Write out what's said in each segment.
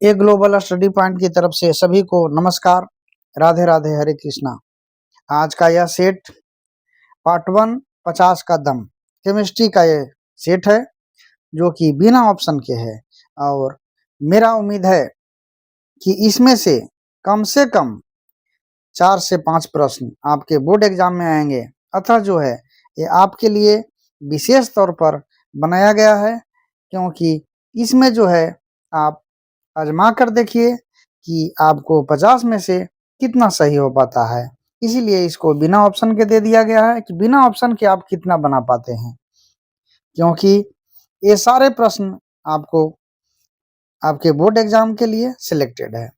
एक global study point की तरफ से सभी को नमस्कार, राधे राधे, हरे कृष्णा। आज का यह सेट पार्ट 1 50 का दम केमिस्ट्री का ये सेट है जो कि बिना ऑप्शन के है और मेरा उम्मीद है कि इसमें से कम 4 से 5 प्रश्न आपके बोर्ड एग्जाम में आएंगे। अतः जो है ये आपके लिए विशेष तौर पर बनाया गया है, क्योंकि इसमें जो है आप आजमा कर देखिए कि आपको 50 में से कितना सही हो पाता है। इसीलिए इसको बिना ऑप्शन के दे दिया गया है कि बिना ऑप्शन के आप कितना बना पाते हैं, क्योंकि ये सारे प्रश्न आपको आपके बोर्ड एग्जाम के लिए सिलेक्टेड है।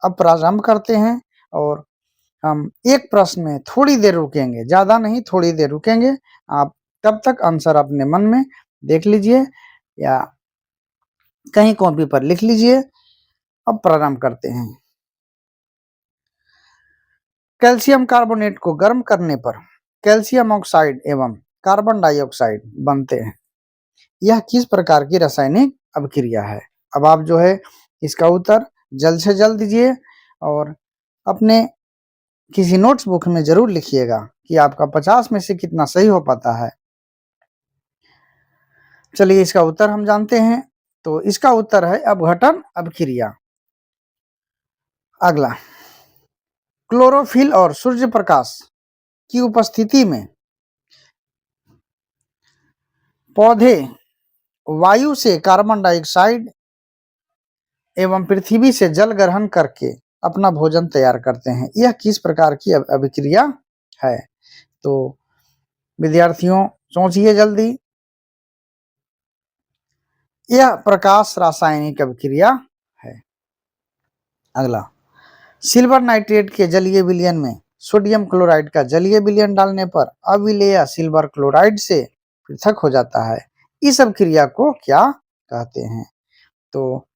अब प्रारंभ करते हैं और हम एक प्रश्न में थोड़ी देर रुकेंगे, ज़्यादा नहीं, थोड़ी देर रुकेंगे। आप तब तक आंसर अपने मन में देख लीजिए या कहीं कॉपी पर लिख लीजिए। अब प्रारंभ करते हैं। कैल्शियम कार्बोनेट को गर्म करने पर कैल्शियम ऑक्साइड एवं कार्बन डाइऑक्साइड बनते हैं। यह किस प्रकार की रासायनिक अभिक्रिया है? अब आप जो है इसका उत्तर जल्द से जल्द दीजिए और अपने किसी नोट्स बुक में जरूर लिखिएगा कि आपका 50 में से कितना सही हो पाता है। चलिए इसका उत्तर हम जानते हैं। तो इसका उत्तर है अपघटन अभिक्रिया। अगला, क्लोरोफिल और सूर्य प्रकाश की उपस्थिति में पौधे वायु से कार्बन डाइऑक्साइड एवं पृथ्वी से जल ग्रहण करके अपना भोजन तैयार करते हैं। यह किस प्रकार की अभिक्रिया है? तो विद्यार्थियों सोचिए जल्दी। यह प्रकाश रासायनिक अभिक्रिया है। अगला, सिल्वर नाइट्रेट के जलीय विलयन में सोडियम क्लोराइड का जलीय विलयन डालने पर अविलेय सिल्वर क्लोराइड से पृथक हो जाता है। इस अभिक्रिया को क्या कहते हैं? तो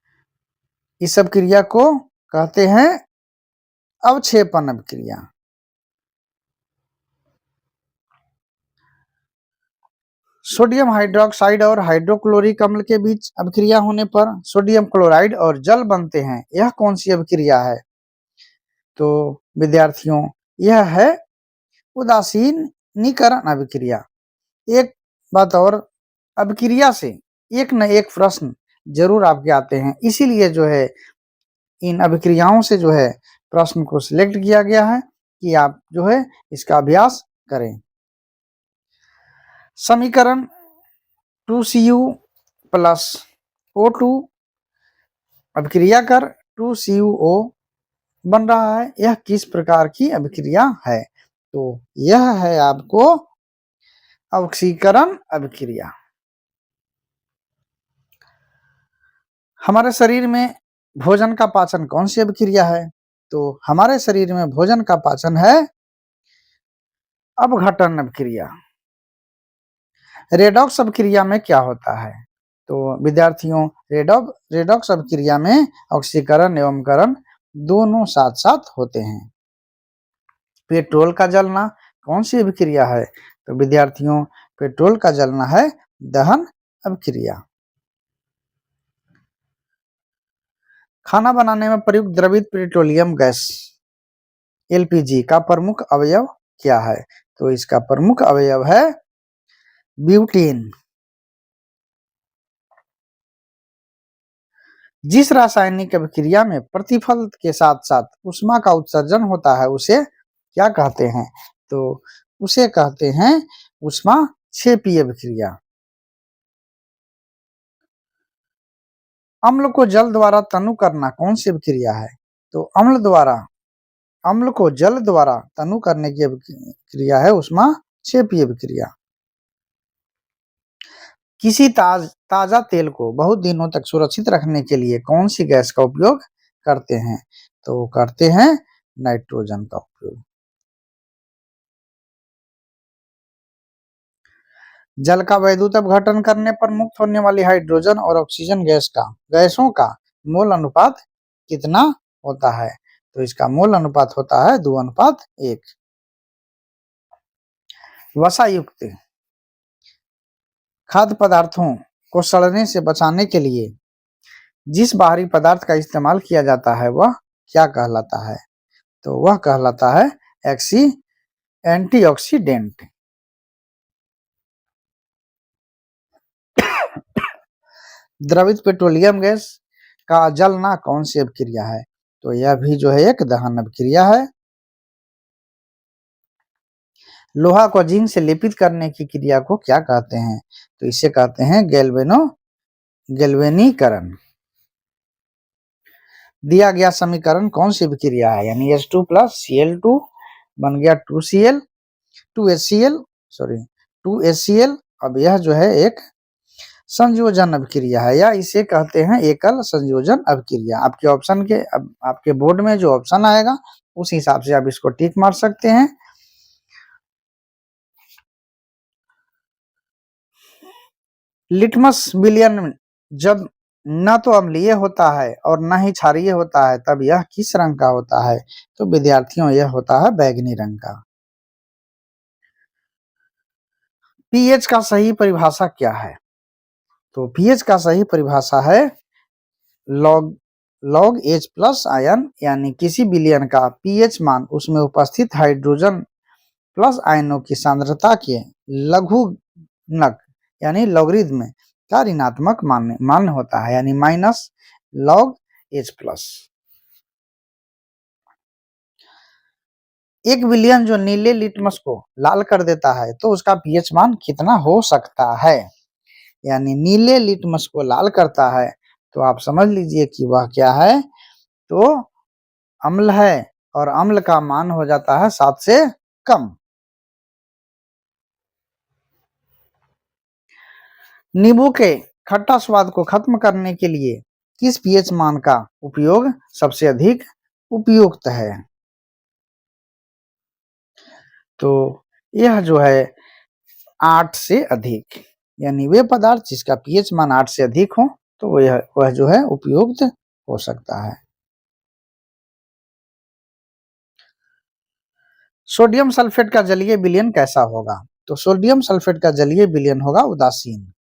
इस अभिक्रिया को कहते हैं अवक्षेपण अभिक्रिया। सोडियम हाइड्रोक्साइड और हाइड्रोक्लोरिक अम्ल के बीच अभिक्रिया होने पर सोडियम क्लोराइड और जल बनते हैं। यह कौन सी अभिक्रिया है? तो विद्यार्थियों यह है उदासीनीकरण अभिक्रिया। एक बात और, अभिक्रिया से एक न एक प्रश्न जरूर आपके आते हैं, इसीलिए जो है इन अभिक्रियाओं से जो है प्रश्न को सिलेक्ट किया गया है कि आप जो है इसका अभ्यास करें। समीकरण 2Cu प्लस O2 अभिक्रिया कर 2CuO बन रहा है। यह किस प्रकार की अभिक्रिया है? तो यह है आपको ऑक्सीकरण अभिक्रिया। हमारे शरीर में भोजन का पाचन कौन सी अभिक्रिया है? तो हमारे शरीर में भोजन का पाचन है अपघटन अभिक्रिया। रेडॉक्स अभिक्रिया में क्या होता है? तो विद्यार्थियों रेडॉक्स अभिक्रिया में ऑक्सीकरण एवं करण दोनों साथ साथ होते हैं। पेट्रोल का जलना कौन सी अभिक्रिया है? तो विद्यार्थियों पेट्रोल का जलना है दहन अभिक्रिया। खाना बनाने में प्रयुक्त द्रवित पेट्रोलियम गैस एलपीजी का प्रमुख अवयव क्या है? तो इसका प्रमुख अवयव है ब्यूटेन। जिस रासायनिक अभिक्रिया में प्रतिफल के साथ साथ ऊष्मा का उत्सर्जन होता है उसे क्या कहते हैं? तो उसे कहते हैं ऊष्माक्षेपी अभिक्रिया। अम्ल को जल द्वारा तनु करना कौन सी अभिक्रिया है? तो अम्ल को जल द्वारा तनु करने की अभिक्रिया है ऊष्माक्षेपी अभिक्रिया। किसी ताजा तेल को बहुत दिनों तक सुरक्षित रखने के लिए कौन सी गैस का उपयोग करते हैं? तो करते हैं नाइट्रोजन का उपयोग। जल का वैद्युत अपघटन करने पर मुक्त होने वाली हाइड्रोजन और ऑक्सीजन गैसों का मोल अनुपात कितना होता है? तो इसका मोल अनुपात होता है 2:1। वसा युक्त खाद्य पदार्थों को सड़ने से बचाने के लिए जिस बाहरी पदार्थ का इस्तेमाल किया जाता है वह क्या कहलाता है? तो वह कहलाता है एंटीऑक्सीडेंट। द्रवित पेट्रोलियम गैस का जलना कौन सी अभिक्रिया है? तो यह भी जो है एक दहन अभिक्रिया है। लोहा को जिंक से लेपित करने की क्रिया को क्या कहते हैं? तो इसे कहते हैं गैल्वेनीकरण। दिया गया समीकरण कौन सी अभिक्रिया है? यानी H2 प्लस Cl2 बन गया 2HCl, सॉरी 2HCl। अब यह जो है एक संयोजन अभिक्रिया है, या इसे कहते हैं एकल संयोजन अभिक्रिया। आपके ऑप्शन के आपके बोर्ड में जो ऑप्शन आएगा उस हिसाब से आप इसको टिक मार सकते हैं। लिटमस विलयन जब न तो अम्लीय होता है और न ही क्षारीय होता है तब यह किस रंग का होता है? तो विद्यार्थियों यह होता है बैंगनी रंग का। पीएच का सही परिभाषा क्या है? तो पीएच का सही परिभाषा है लॉग एच प्लस आयन, यानी किसी विलयन का पीएच मान उसमें उपस्थित हाइड्रोजन प्लस आयनों की सांद्रता के लघुगणक यानी लॉगरिथम का ऋणात्मक मान होता है, यानी माइनस लॉग एच प्लस। एक विलयन जो नीले लिटमस को लाल कर देता है तो उसका पीएच मान कितना हो सकता है? यानी नीले लिटमस को लाल करता है तो आप समझ लीजिए कि वह क्या है? तो अम्ल है, और अम्ल का मान हो जाता है 7 से कम। नींबू के खट्टा स्वाद को खत्म करने के लिए किस पीएच मान का उपयोग सबसे अधिक उपयुक्त है? तो यह जो है 8 से अधिक, यानी वे पदार्थ जिसका पीएच मान 8 से अधिक हो तो वह जो है उपयुक्त हो सकता है। सोडियम सल्फेट का जलीय विलयन कैसा होगा? तो सोडियम सल्फेट का जलीय विलयन होगा उदासीन।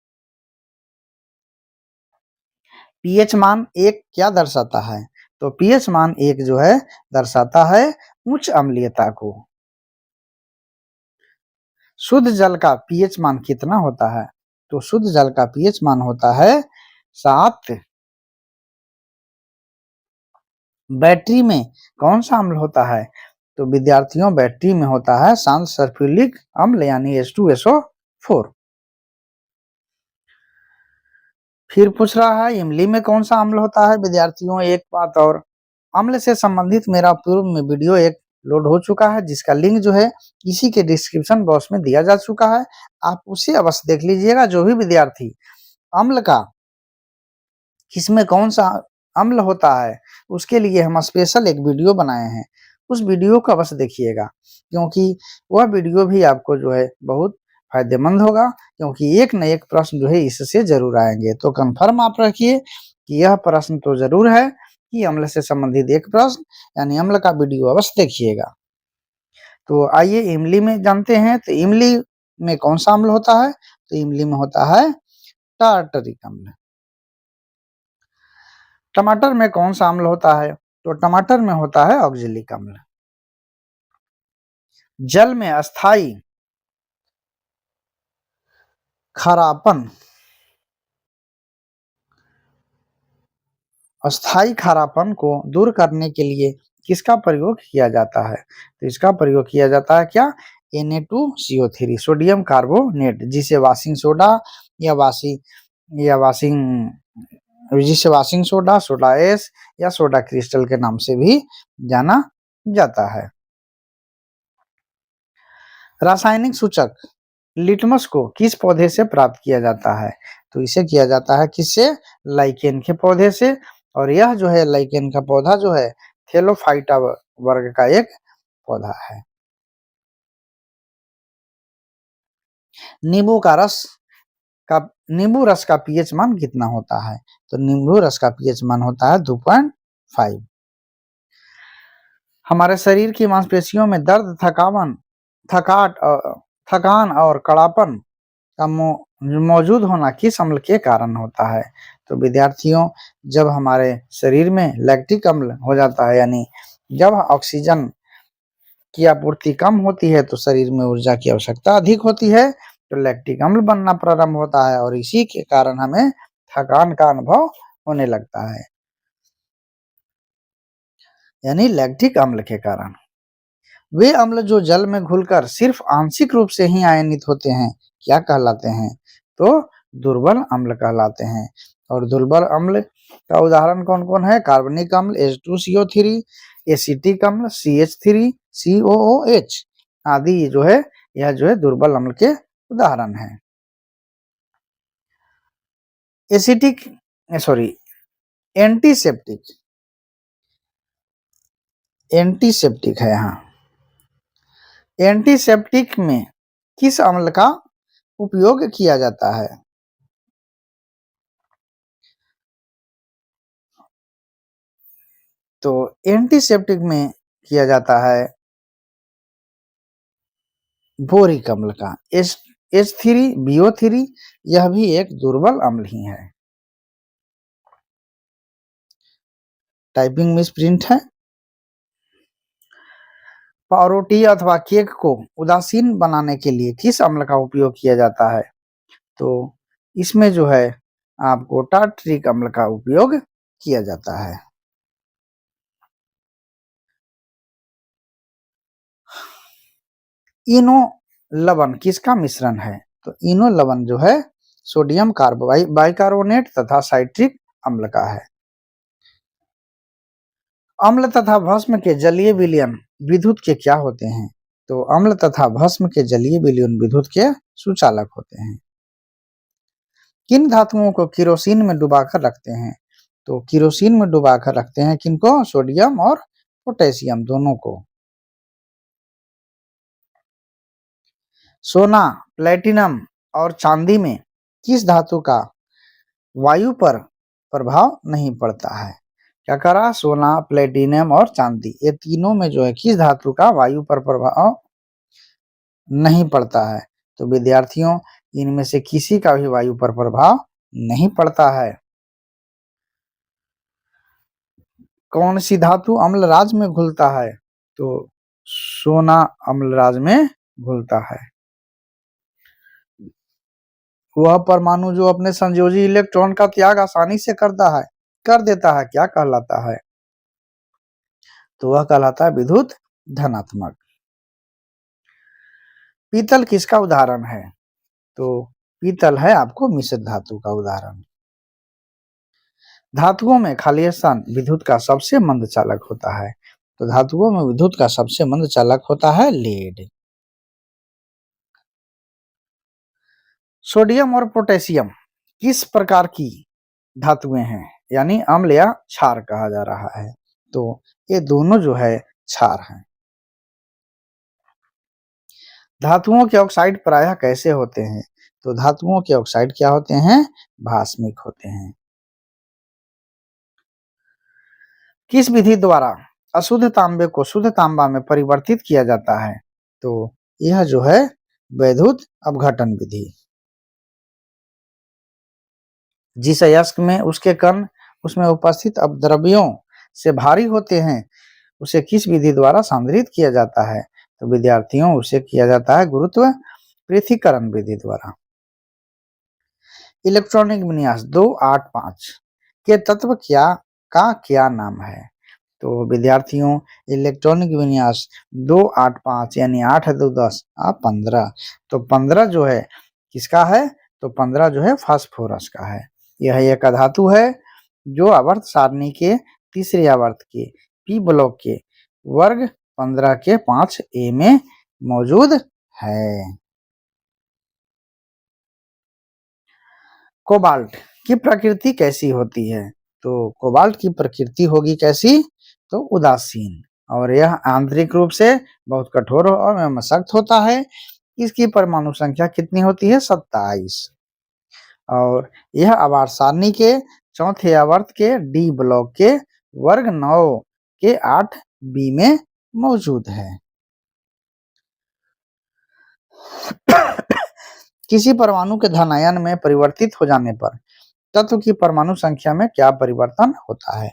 पीएच मान 1 क्या दर्शाता है? तो पीएच मान 1 जो है दर्शाता है उच्च अम्लीयता को। शुद्ध जल का पीएच मान कितना होता है? तो शुद्ध जल का पीएच मान होता है 7। बैटरी में कौन सा अम्ल होता है? तो विद्यार्थियों बैटरी में होता है शांत सल्फ्यूरिक अम्ल, यानी H2SO4। फिर पूछ रहा है इमली में कौन सा अम्ल होता है? विद्यार्थियों एक बात और, अम्ल से संबंधित मेरा पूर्व में वीडियो एक लोड हो चुका है जिसका लिंक जो है इसी के डिस्क्रिप्शन बॉक्स में दिया जा चुका है, आप उसे अवश्य देख लीजिएगा। जो भी विद्यार्थी अम्ल का किसमें कौन सा अम्ल होता है उसके लिए हम स्पेशल एक वीडियो बनाए हैं, उस वीडियो को अवश्य देखिएगा, क्योंकि वह वीडियो भी आपको जो है बहुत फायदेमंद होगा, क्योंकि एक न एक प्रश्न जो है इससे जरूर आएंगे। तो कंफर्म आप रखिए कि यह प्रश्न तो जरूर है कि अम्ल से संबंधित एक प्रश्न, यानी अम्ल का वीडियो अवश्य देखिएगा। तो आइए इमली में जानते हैं। तो इमली में कौन सा अम्ल होता है? तो इमली में होता है टार्टरिक अम्ल। टमाटर में कौन सा अम्ल होता है? तो टमाटर में होता है ऑक्जेलिक अम्ल। जल में खारापन अस्थाई खारापन को दूर करने के लिए किसका प्रयोग किया जाता है? तो इसका प्रयोग किया जाता है क्या? Na2CO3 सोडियम कार्बोनेट, जिसे वाशिंग सोडा या वाशिंग सोडा, सोडा एस या सोडा क्रिस्टल के नाम से भी जाना जाता है। रासायनिक सूचक लिटमस को किस पौधे से प्राप्त किया जाता है? तो इसे किया जाता है किससे? लाइकेन के पौधे से। और यह जो है लाइकेन का पौधा जो है थेलोफाइटा वर्ग का एक पौधा है। नींबू रस का पीएच मान कितना होता है? तो नींबू रस का पीएच मान होता है 2.5। हमारे शरीर की मांसपेशियों में दर्द, थकान और कड़ापन का मौजूद होना किस अम्ल के कारण होता है? तो विद्यार्थियों, जब हमारे शरीर में लैक्टिक अम्ल हो जाता है, यानी जब ऑक्सीजन की आपूर्ति कम होती है तो शरीर में ऊर्जा की आवश्यकता अधिक होती है, तो लैक्टिक अम्ल बनना प्रारंभ होता है और इसी के कारण हमें थकान का अनुभव होने लगता है, यानी लैक्टिक अम्ल के कारण। वे अम्ल जो जल में घुलकर सिर्फ आंशिक रूप से ही आयनित होते हैं, क्या कहलाते हैं? तो दुर्बल अम्ल कहलाते हैं। और दुर्बल अम्ल का उदाहरण कौन कौन है? कार्बनिक अम्ल H2CO3, एसिटिक अम्ल CH3COOH आदि जो है, यह जो है दुर्बल अम्ल के उदाहरण है। एसिटिक सॉरी एंटीसेप्टिक एंटीसेप्टिक है यहाँ। एंटीसेप्टिक में किस अम्ल का उपयोग किया जाता है? तो एंटीसेप्टिक में किया जाता है बोरिक अम्ल का H3BO3, यह भी एक दुर्बल अम्ल ही है। टाइपिंग मिसप्रिंट है। पावरोटी अथवा केक को उदासीन बनाने के लिए किस अम्ल का उपयोग किया जाता है? तो इसमें जो है आपको टार्टरिक अम्ल का उपयोग किया जाता है। इनो लवण किसका मिश्रण है? तो इनो लवण जो है सोडियम बाइकार्बोनेट तथा साइट्रिक अम्ल का है। अम्ल तथा भस्म के जलीय विलयन विद्युत के क्या होते हैं? तो अम्ल तथा भस्म के जलीय विलयन विद्युत के सुचालक होते हैं। किन धातुओं को किरोसिन में डुबाकर रखते हैं? तो किरोसिन में डुबाकर रखते हैं किनको? सोडियम और पोटेशियम दोनों को। सोना, प्लेटिनम और चांदी में किस धातु का वायु पर प्रभाव नहीं पड़ता है? क्या करा? सोना, प्लेटिनम और चांदी, ये तीनों में जो है किस धातु का वायु पर प्रभाव नहीं पड़ता है? तो विद्यार्थियों, इनमें से किसी का भी वायु पर प्रभाव नहीं पड़ता है। कौन सी धातु अम्लराज में घुलता है? तो सोना अम्लराज में घुलता है। वह परमाणु जो अपने संयोजी इलेक्ट्रॉन का त्याग आसानी से कर देता है, क्या कहलाता है? तो वह कहलाता है विद्युत धनात्मक। पीतल किसका उदाहरण है? तो पीतल है आपको मिश्र धातु का उदाहरण। धातुओं में खाली स्थान विद्युत का सबसे मंद चालक होता है, तो धातुओं में विद्युत का सबसे मंद चालक होता है लेड। सोडियम और पोटेशियम किस प्रकार की धातुएं हैं, यानी अम्ल या क्षार कहा जा रहा है? तो ये दोनों जो है क्षार हैं। धातुओं के ऑक्साइड प्रायः कैसे होते हैं? तो धातुओं के ऑक्साइड क्या होते हैं? भास्मिक होते हैं। किस विधि द्वारा अशुद्ध तांबे को शुद्ध तांबा में परिवर्तित किया जाता है? तो यह जो है वैद्युत अपघटन विधि। जिस अयस्क में उसके कण उसमें उपस्थित अपद्रव्यों से भारी होते हैं, उसे किस विधि द्वारा सांद्रित किया जाता है? तो विद्यार्थियों, उसे किया जाता है गुरुत्व पृथक्करण विधि द्वारा। इलेक्ट्रॉनिक विन्यास 285 के तत्व क्या नाम है? तो विद्यार्थियों, इलेक्ट्रॉनिक विन्यास 285 यानी 8 2 10 15, तो 15 जो है किसका है? तो 15 जो है फास्फोरस का है। यह एक धातु है जो आवर्त सारणी के तीसरे आवर्त के पी ब्लॉक के वर्ग 15 के 5a में मौजूद है। कोबाल्ट की प्रकृति कैसी होती है? तो कोबाल्ट की प्रकृति होगी कैसी? तो उदासीन, और यह आंतरिक रूप से बहुत कठोर और सख्त होता है। इसकी परमाणु संख्या कितनी होती है? 27, और यह आवर्त सारणी के चौथे आवर्त के डी ब्लॉक के वर्ग 9 के 8b में मौजूद है। किसी परमाणु के धन आयन में परिवर्तित हो जाने पर तत्व की परमाणु संख्या में क्या परिवर्तन होता है?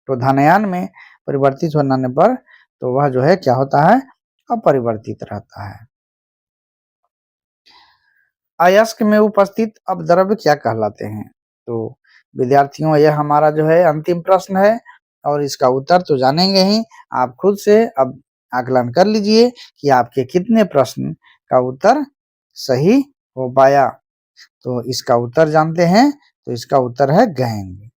तो धन आयन में परिवर्तित हो जाने पर तो वह जो है क्या होता है? अपरिवर्तित रहता है। अयस्क में उपस्थित अपद्रव्य क्या कहलाते हैं? तो विद्यार्थियों, यह हमारा जो है अंतिम प्रश्न है और इसका उत्तर तो जानेंगे ही। आप खुद से अब आकलन कर लीजिए कि आपके कितने प्रश्न का उत्तर सही हो पाया। तो इसका उत्तर जानते हैं, तो इसका उत्तर है गैंग।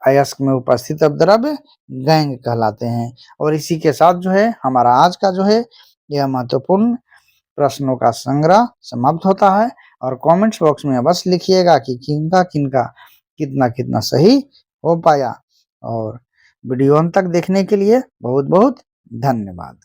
अयस्क में उपस्थित अपद्रव्य गैंग कहलाते हैं। और इसी के साथ जो है हमारा आज का जो है यह महत्वपूर्ण प्रश्नों का संग्रह समाप्त होता है। और कमेंट्स बॉक्स में अवश्य लिखिएगा कि किनका किनका कितना कितना सही हो पाया। और वीडियो अंत तक देखने के लिए बहुत बहुत धन्यवाद।